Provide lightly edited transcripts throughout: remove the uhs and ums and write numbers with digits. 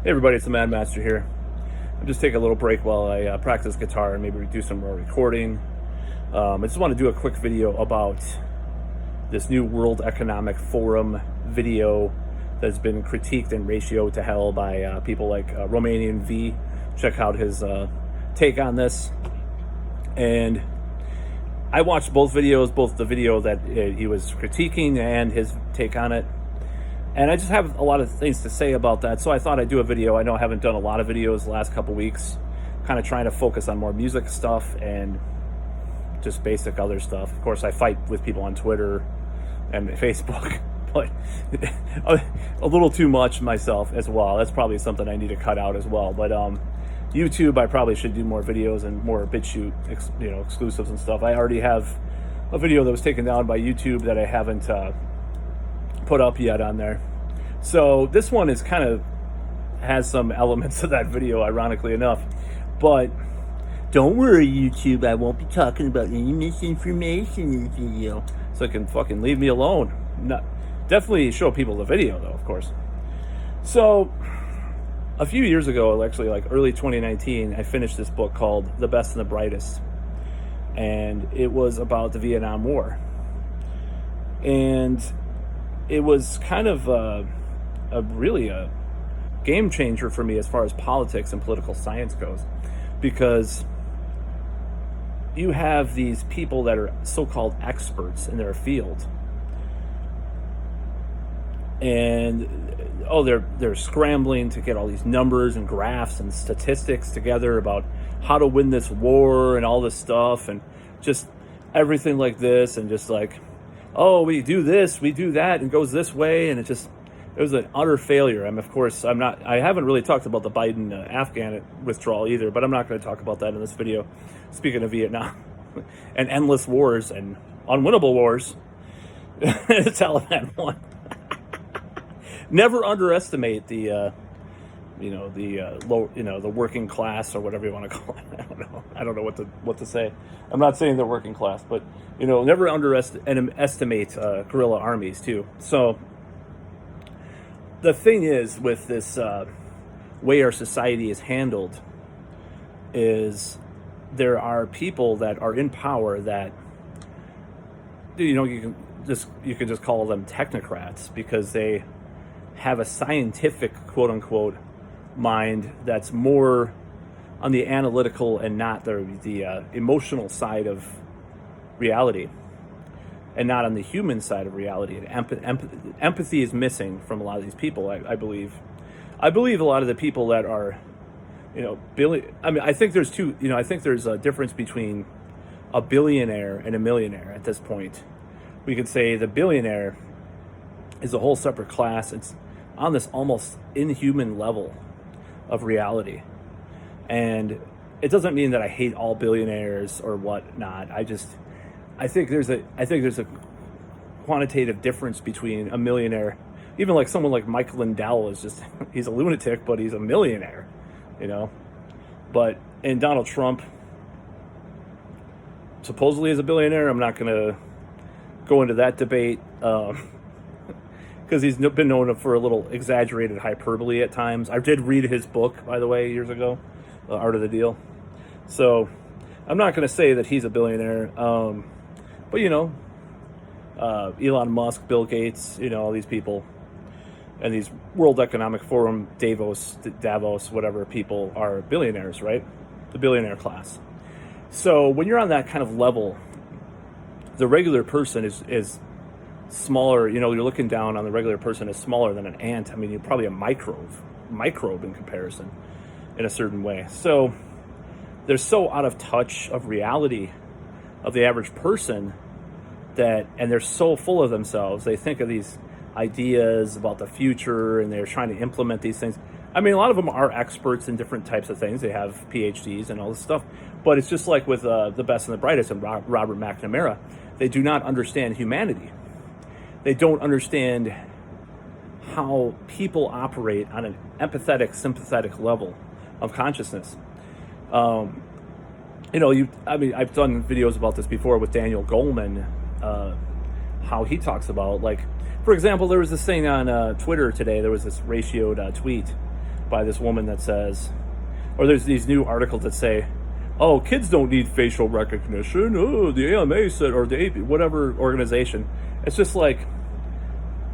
Hey everybody, it's the Mad Master here. I'm just taking a little break while I practice guitar and maybe do some more recording. I just want to do a quick video about this new World Economic Forum video that's been critiqued and ratioed to hell by people like Romanian V. Check out his take on this. And I watched both videos, both the video that he was critiquing and his take on it. And I just have a lot of things to say about that, so I thought I'd do a video. I know I haven't done a lot of videos the last couple weeks, kind of trying to focus on more music stuff and just basic other stuff. Of course, I fight with people on Twitter and Facebook, but a little too much myself as well. That's probably something I need to cut out as well. But YouTube, I probably should do more videos and more BitChute, exclusives and stuff. I already have a video that was taken down by YouTube that I haven't put up yet on there. So this one is kind of has some elements of that video, ironically enough. But don't worry, YouTube, I won't be talking about any misinformation in the video. So it can fucking leave me alone. Definitely show people the video though, of course. So a few years ago, actually like early 2019, I finished this book called The Best and the Brightest. And it was about the Vietnam War. And it was kind of really a game changer for me as far as politics and political science goes, because you have these people that are so-called experts in their field, and they're scrambling to get all these numbers and graphs and statistics together about how to win this war and all this stuff and just everything like this, and just like, oh, we do this, we do that, and it goes this way, and it was an utter failure. I haven't really talked about the Biden Afghan withdrawal either, but I'm not going to talk about that in this video. Speaking of Vietnam and endless wars and unwinnable wars, the Taliban won. Never underestimate the the working class, or whatever you want to call it. I don't know what to say. I'm not saying they're working class, but never underestimate guerrilla armies too. So the thing is, with this way our society is handled, is there are people that are in power that you can just call them technocrats, because they have a scientific, quote unquote, mind that's more on the analytical and not the emotional side of reality, and not on the human side of reality. And empathy is missing from a lot of these people. I believe a lot of the people that are, I think there's I think there's a difference between a billionaire and a millionaire at this point. We could say the billionaire is a whole separate class. It's on this almost inhuman level of reality. And it doesn't mean that I hate all billionaires or whatnot. I think there's a quantitative difference between a millionaire, even like someone like Michael Lindell is just, he's a lunatic, but he's a millionaire, and Donald Trump supposedly is a billionaire. I'm not going to go into that debate, because he's been known for a little exaggerated hyperbole at times. I did read his book, by the way, years ago, The Art of the Deal. So I'm not going to say that he's a billionaire. But Elon Musk, Bill Gates, all these people, and these World Economic Forum, Davos, whatever people are billionaires, right? The billionaire class. So when you're on that kind of level, the regular person is smaller. You're looking down on the regular person as smaller than an ant. I mean, you're probably a microbe in comparison in a certain way. So they're so out of touch of reality of the average person, and they're so full of themselves. They think of these ideas about the future, and they're trying to implement these things. I mean, a lot of them are experts in different types of things. They have PhDs and all this stuff. But it's just like with The Best and the Brightest and Robert McNamara. They do not understand humanity. They don't understand how people operate on an empathetic, sympathetic level of consciousness. I've done videos about this before with Daniel Goleman, how he talks about, like, for example, there was this thing on Twitter today. There was this ratioed tweet by this woman that says, or there's these new articles that say, oh, kids don't need facial recognition. Oh, the AMA said, or the AP, whatever organization. It's just like,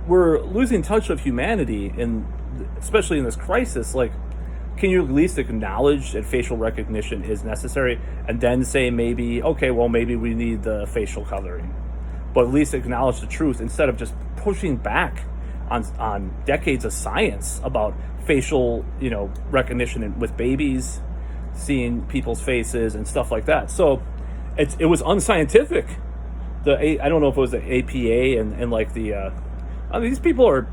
we're losing touch of humanity, and especially in this crisis. Like, can you at least acknowledge that facial recognition is necessary, and then say maybe, okay, well, maybe we need the facial coloring, but at least acknowledge the truth instead of just pushing back on decades of science about facial, recognition with babies, seeing people's faces and stuff like that. So it was unscientific. I don't know if it was the APA and like the these people are,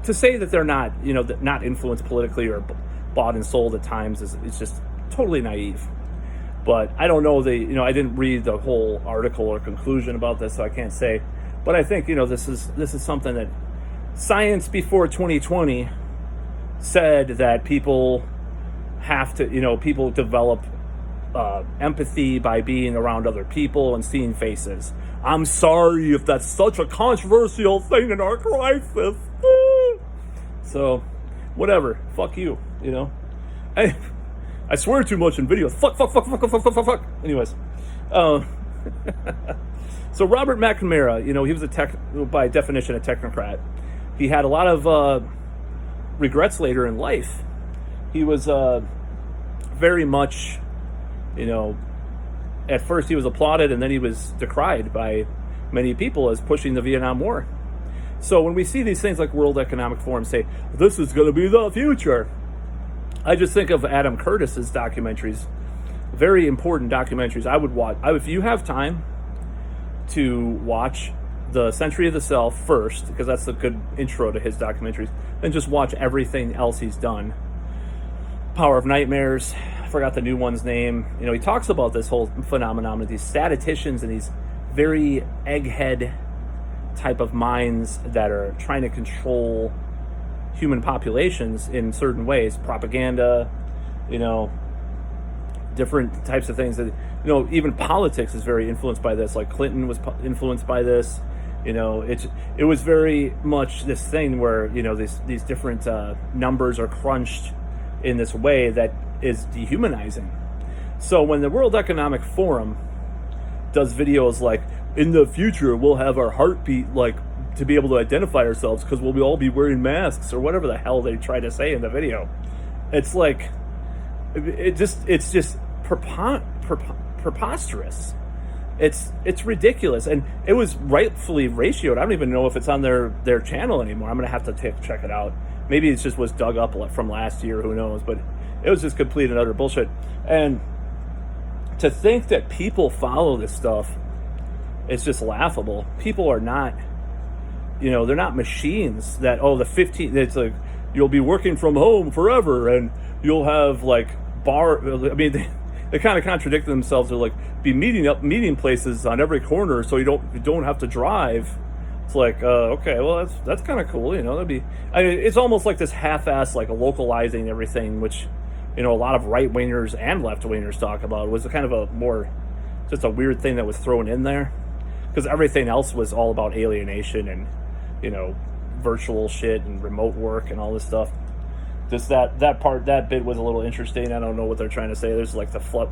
to say that they're not, not influenced politically or bought and sold at times is just totally naive. But I don't know, I didn't read the whole article or conclusion about this, so I can't say. But I think, this is something that science before 2020 said that people have to, people develop empathy by being around other people and seeing faces. I'm sorry if that's such a controversial thing in our crisis. So, whatever. Fuck you, I swear too much in videos. Fuck. Anyways. So Robert McNamara, he was by definition, a technocrat. He had a lot of regrets later in life. He was very much, at first he was applauded, and then he was decried by many people as pushing the Vietnam War. So when we see these things like World Economic Forum say, this is going to be the future, I just think of Adam Curtis's documentaries, very important documentaries. I would watch, if you have time to watch The Century of the Self first, because that's a good intro to his documentaries, then just watch everything else he's done. Power of Nightmares, I forgot the new one's name. He talks about this whole phenomenon of these statisticians and these very egghead type of minds that are trying to control human populations in certain ways. Propaganda, different types of things that, even politics is very influenced by this. Like Clinton was influenced by this. It was very much this thing where, these different numbers are crunched in this way that is dehumanizing. So when the World Economic Forum does videos like, in the future we'll have our heartbeat like to be able to identify ourselves because we'll all be wearing masks, or whatever the hell they try to say in the video, it's like, it's just preposterous. It's ridiculous, and it was rightfully ratioed. I don't even know if it's on their channel anymore. I'm gonna have to check it out. Maybe it just was dug up from last year, who knows, but it was just complete and utter bullshit. And to think that people follow this stuff, it's just laughable. People are not, they're not machines that, it's like, you'll be working from home forever and you'll have like they kind of contradict themselves. They're like, be meeting places on every corner so you don't have to drive. It's like, okay, well, that's kind of cool, that'd be, it's almost like this half-ass, like localizing everything, which, a lot of right-wingers and left-wingers talk about. It was a kind of a more, just a weird thing that was thrown in there, because everything else was all about alienation and, virtual shit and remote work and all this stuff. Just that bit was a little interesting. I don't know what they're trying to say. There's like the flood,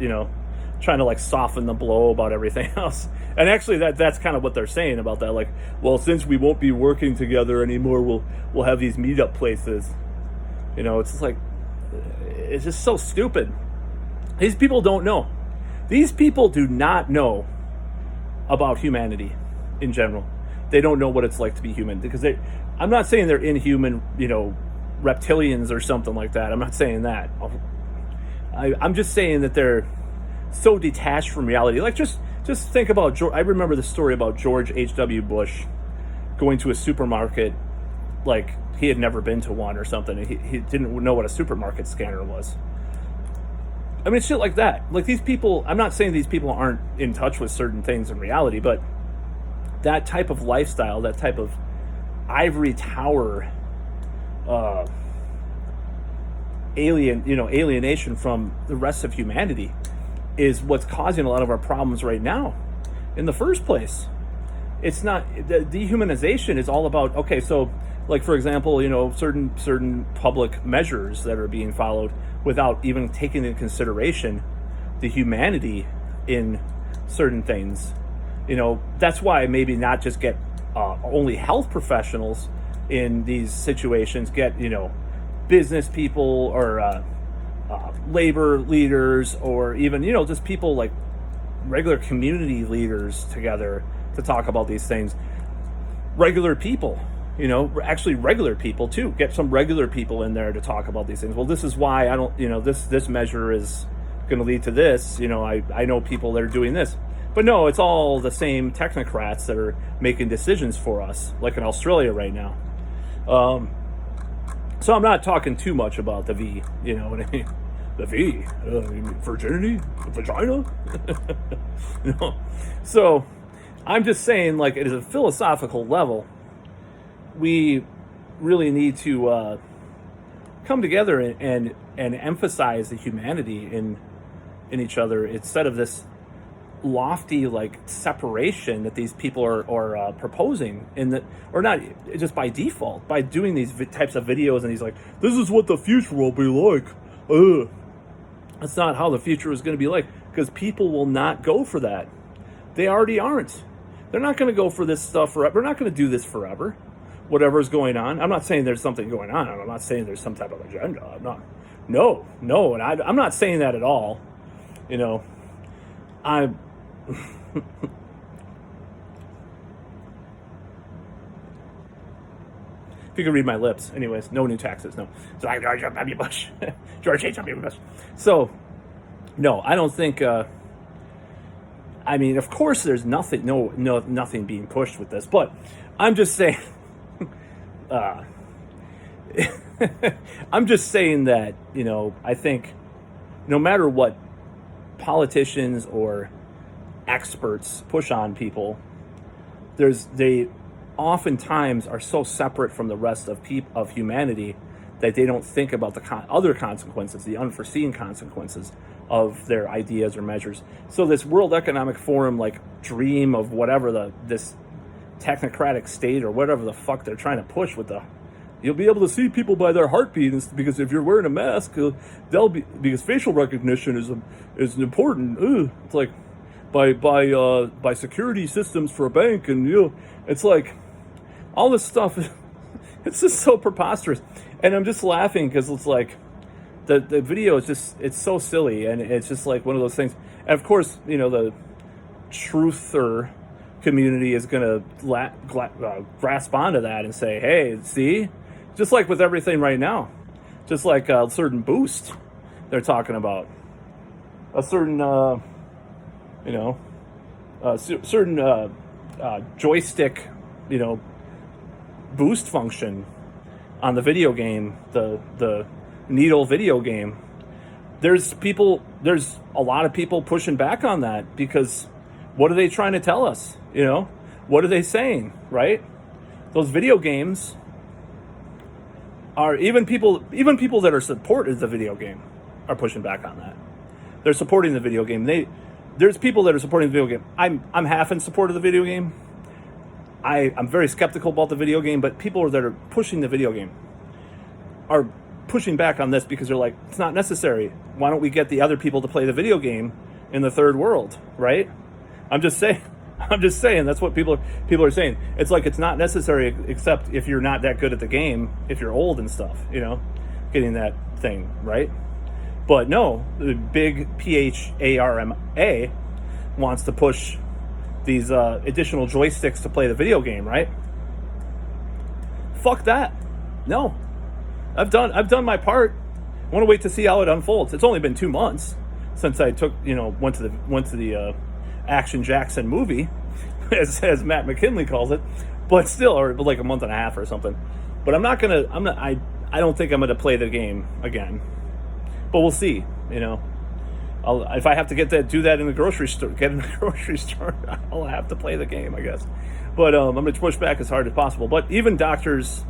trying to like soften the blow about everything else. And actually that's kind of what they're saying about that. Like, well, since we won't be working together anymore, we'll have these meetup places. It's just like, it's just so stupid. These people don't know. These people do not know about humanity in general. They don't know what it's like to be human, because I'm not saying they're inhuman, reptilians or something like that. I'm not saying that. I'm just saying that they're so detached from reality. Like, just think about I remember the story about George H.W. Bush going to a supermarket like he had never been to one or something. He didn't know what a supermarket scanner was. I mean, shit like that. Like, these people, I'm not saying these people aren't in touch with certain things in reality, but that type of lifestyle, that type of ivory tower alienation from the rest of humanity is what's causing a lot of our problems right now in the first place. It's not, the dehumanization is all about, okay, so Like, for example, certain public measures that are being followed without even taking into consideration the humanity in certain things. That's why maybe not just get only health professionals in these situations, get business people or labor leaders, or even just people like regular community leaders together to talk about these things. Regular people, actually regular people too. Get some regular people in there to talk about these things. Well, this is why I don't, this measure is going to lead to this. I know people that are doing this. But no, it's all the same technocrats that are making decisions for us, like in Australia right now. So I'm not talking too much about the V, you know what I mean? The V, virginity, vagina. So I'm just saying, like, at a philosophical level, we really need to come together and emphasize the humanity in each other, instead of this lofty like separation that these people are proposing, or not just by default, by doing these types of videos and these like, this is what the future will be like. That's not how the future is going to be like, because people will not go for that. They already aren't. They're not going to go for this stuff forever. They're not going to do this forever. Whatever's going on. I'm not saying there's something going on. I'm not saying there's some type of agenda. No, and I'm not saying that at all. I'm if you can read my lips. Anyways, no new taxes, no. So I George W. Bush. George H.W. Bush. So, no, I don't think, I mean, of course there's nothing, nothing being pushed with this, but I'm just saying, I'm just saying that, I think no matter what politicians or experts push on people, they oftentimes are so separate from the rest of humanity that they don't think about the other consequences, the unforeseen consequences of their ideas or measures. So this World Economic Forum like dream of whatever this technocratic state or whatever the fuck they're trying to push with you'll be able to see people by their heartbeat, because if you're wearing a mask, because facial recognition is important. It's like by security systems for a bank, and it's like all this stuff. It's just so preposterous, and I'm just laughing because it's like the video is just, it's so silly, and it's just like one of those things. And of course, the truther community is going to grasp onto that and say, hey, see, just like with everything right now, just like a certain boost they're talking about, a certain certain joystick, boost function on the video game, the needle video game. There's a lot of people pushing back on that, because what are they trying to tell us? What are they saying, right? Those video games are, even people that are supportive of the video game are pushing back on that. They're supporting the video game. There's people that are supporting the video game. I'm half in support of the video game. I'm very skeptical about the video game, but people that are pushing the video game are pushing back on this because they're like, it's not necessary. Why don't we get the other people to play the video game in the third world, right? I'm just saying that's what people are saying. It's like, it's not necessary, except if you're not that good at the game, if you're old and stuff, getting that thing, right? But no, the big PHARMA wants to push these additional joysticks to play the video game, right? Fuck that. No. I've done my part. I want to wait to see how it unfolds. It's only been 2 months since I went to the Action Jackson movie, as Matt McKinley calls it, but still, or like a month and a half or something. But I don't think I'm gonna play the game again. But we'll see. If I have to do that in the grocery store, I'll have to play the game, I guess. But I'm gonna push back as hard as possible. But even doctors,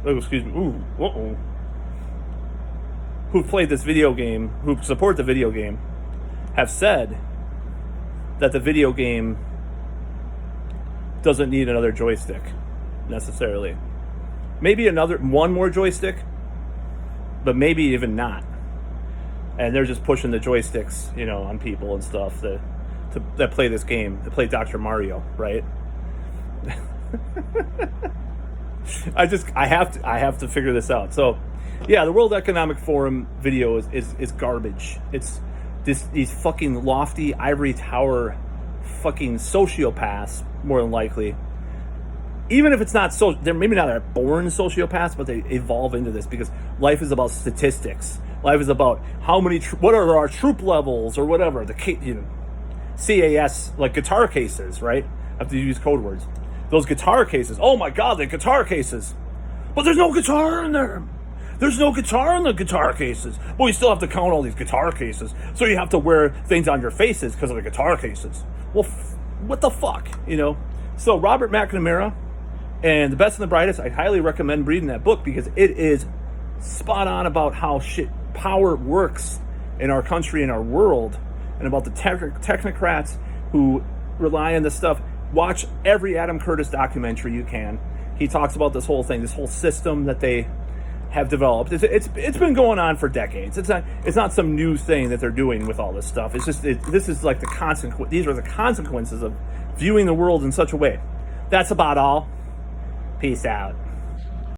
who played this video game, who support the video game, have said that the video game doesn't need another joystick necessarily. maybe one more joystick, but maybe even not. And they're just pushing the joysticks, you know, on people and stuff that play this game, that play Dr. Mario, right? I have to figure this out. So, yeah, the World Economic Forum video is garbage. It's these fucking lofty ivory tower fucking sociopaths, more than likely. Even if it's not so, they're maybe not born sociopaths, but they evolve into this because life is about statistics. Life is about how many, what are our troop levels or whatever. CAS, like guitar cases, right? I have to use code words. Those guitar cases. Oh my God, the guitar cases. But there's no guitar in there. There's no guitar in the guitar cases. But you still have to count all these guitar cases. So you have to wear things on your faces because of the guitar cases. Well, what the fuck, you know? So Robert McNamara and The Best and the Brightest, I highly recommend reading that book because it is spot on about how power works in our country and our world, and about the technocrats who rely on this stuff. Watch every Adam Curtis documentary you can. He talks about this whole thing, this whole system that they have developed. It's been going on for decades. It's not some new thing that they're doing with all this stuff. It's just this is like the consequence. These are the consequences of viewing the world in such a way. That's about all. Peace out.